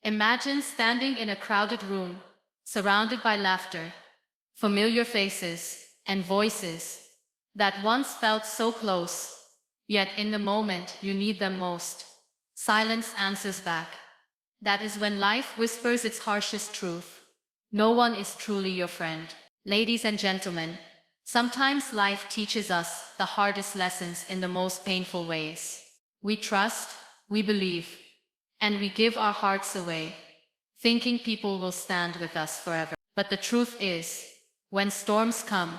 Imagine standing in a crowded room, surrounded by laughter, familiar faces, and voices that once felt so close, yet in the moment you need them most, silence answers back. That is when life whispers its harshest truth. No one is truly your friend. Ladies and gentlemen, sometimes life teaches us the hardest lessons in the most painful ways. We trust, we believe, and we give our hearts away, thinking people will stand with us forever. But the truth is, when storms come,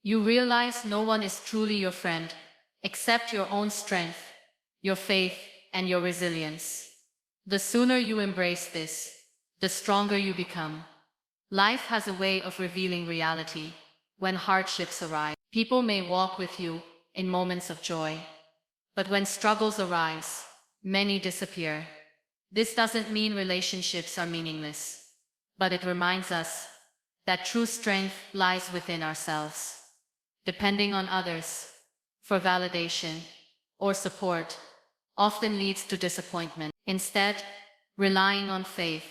you realize no one is truly your friend, except your own strength, your faith, and your resilience. The sooner you embrace this, the stronger you become. Life has a way of revealing reality. When hardships arise, people may walk with you in moments of joy. But when struggles arise, many disappear. This doesn't mean relationships are meaningless, but it reminds us that true strength lies within ourselves. Depending on others for validation or support often leads to disappointment. Instead, relying on faith,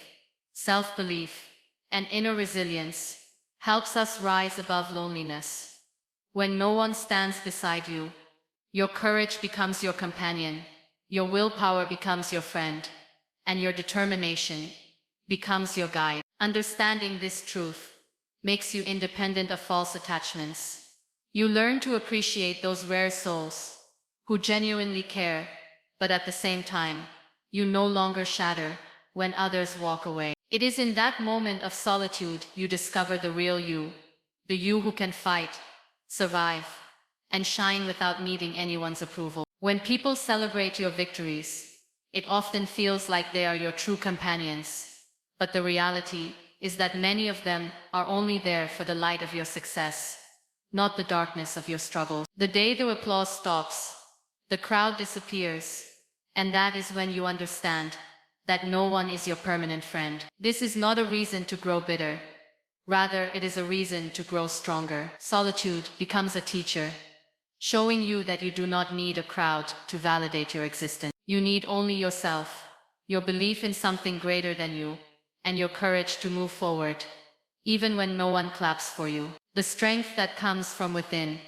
self-belief, and inner resilience helps us rise above loneliness. When no one stands beside you, your courage becomes your companion, your willpower becomes your friend, and your determination becomes your guide. Understanding this truth makes you independent of false attachments. You learn to appreciate those rare souls who genuinely care, but at the same time, you no longer shatter when others walk away. It is in that moment of solitude you discover the real you, the you who can fight, survive, and shine without needing anyone's approval. When people celebrate your victories, it often feels like they are your true companions. But the reality is that many of them are only there for the light of your success, not the darkness of your struggles. The day the applause stops, the crowd disappears, and that is when you understand that no one is your permanent friend. This is not a reason to grow bitter. Rather, it is a reason to grow stronger. Solitude becomes a teacher, showing you that you do not need a crowd to validate your existence. You need only yourself, your belief in something greater than you, and your courage to move forward, even when no one claps for you. The strength that comes from within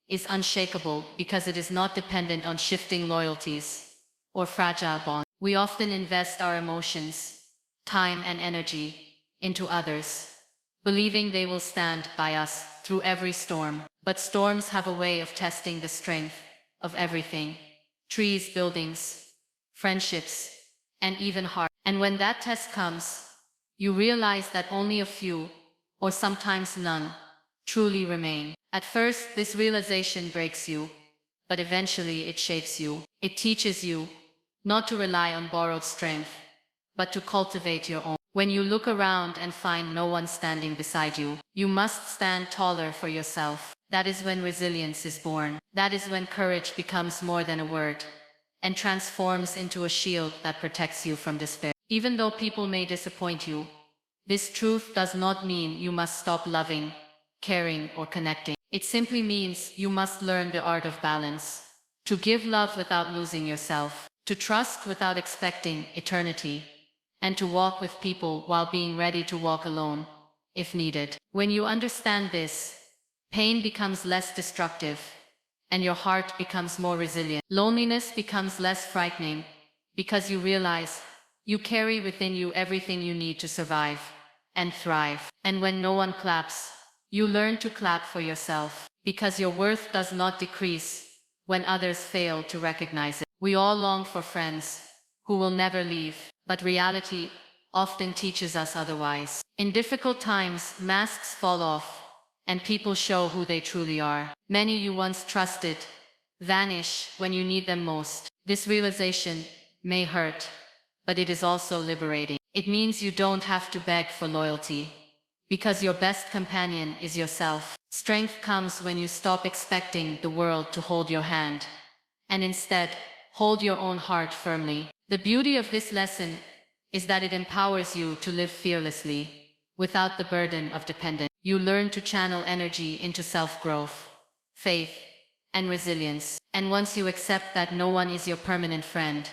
is unshakable because it is not dependent on shifting loyalties or fragile bonds. We often invest our emotions, time, and energy into others, believing they will stand by us through every storm. But storms have a way of testing the strength of everything: trees, buildings, friendships, and even heart. And when that test comes, you realize that only a few, or sometimes none, truly remain. At first, this realization breaks you, but eventually it shapes you. It teaches you not to rely on borrowed strength, but to cultivate your own. When you look around and find no one standing beside you, you must stand taller for yourself. That is when resilience is born. That is when courage becomes more than a word and transforms into a shield that protects you from despair. Even though people may disappoint you, this truth does not mean you must stop loving, caring, or connecting. It simply means you must learn the art of balance, to give love without losing yourself, to trust without expecting eternity, and to walk with people while being ready to walk alone, if needed. When you understand this, pain becomes less destructive, and your heart becomes more resilient. Loneliness becomes less frightening, because you realize you carry within you everything you need to survive and thrive. And when no one claps, you learn to clap for yourself, because your worth does not decrease when others fail to recognize it. We all long for friends who will never leave, but reality often teaches us otherwise. In difficult times, masks fall off, and people show who they truly are. Many you once trusted vanish when you need them most. This realization may hurt, but it is also liberating. It means you don't have to beg for loyalty, because your best companion is yourself. Strength comes when you stop expecting the world to hold your hand, and instead hold your own heart firmly. The beauty of this lesson is that it empowers you to live fearlessly, without the burden of dependence. You learn to channel energy into self-growth, faith, and resilience. And once you accept that no one is your permanent friend,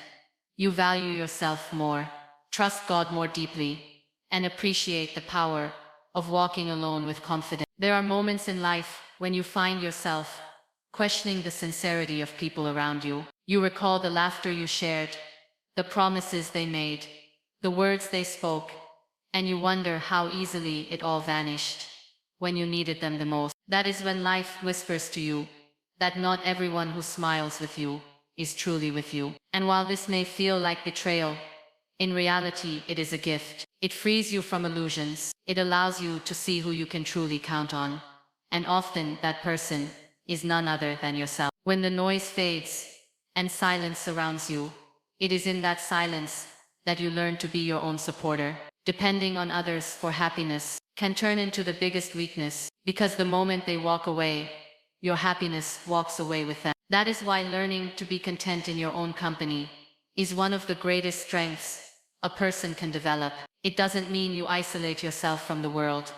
you value yourself more, trust God more deeply, and appreciate the power of walking alone with confidence. There are moments in life when you find yourself questioning the sincerity of people around you. You recall the laughter you shared, the promises they made, the words they spoke, and you wonder how easily it all vanished when you needed them the most. That is when life whispers to you that not everyone who smiles with you is truly with you. And while this may feel like betrayal, in reality it is a gift. It frees you from illusions. It allows you to see who you can truly count on. And often that person is none other than yourself. When the noise fades and silence surrounds you, it is in that silence that you learn to be your own supporter. Depending on others for happiness can turn into the biggest weakness, because the moment they walk away, your happiness walks away with them. That is why learning to be content in your own company is one of the greatest strengths a person can develop. It doesn't mean you isolate yourself from the world.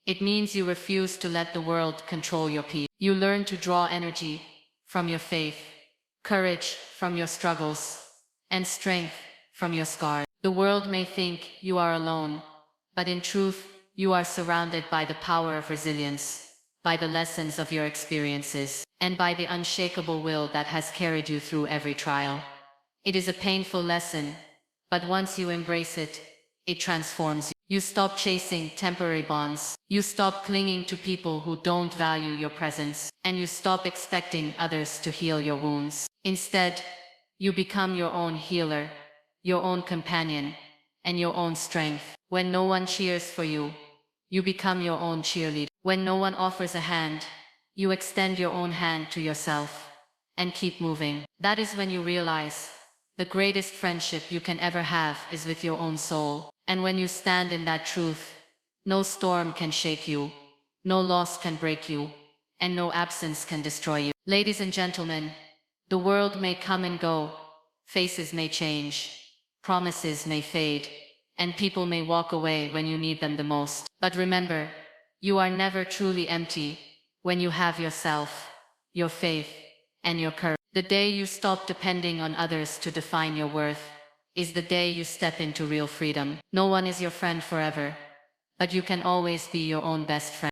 It means you refuse to let the world control your peace. You learn to draw energy from your faith, courage from your struggles, and strength from your scars. The world may think you are alone, but in truth, you are surrounded by the power of resilience, by the lessons of your experiences, and by the unshakable will that has carried you through every trial. It is a painful lesson, but once you embrace it, it transforms you. You stop chasing temporary bonds. You stop clinging to people who don't value your presence, and you stop expecting others to heal your wounds. Instead, you become your own healer, your own companion, and your own strength. When no one cheers for you, you become your own cheerleader. When no one offers a hand, you extend your own hand to yourself and keep moving. That is when you realize the greatest friendship you can ever have is with your own soul. And when you stand in that truth, no storm can shake you, no loss can break you, and no absence can destroy you. Ladies and gentlemen, the world may come and go, faces may change, promises may fade, and people may walk away when you need them the most. But remember, you are never truly empty when you have yourself, your faith, and your courage. The day you stop depending on others to define your worth is the day you step into real freedom. No one is your friend forever, but you can always be your own best friend.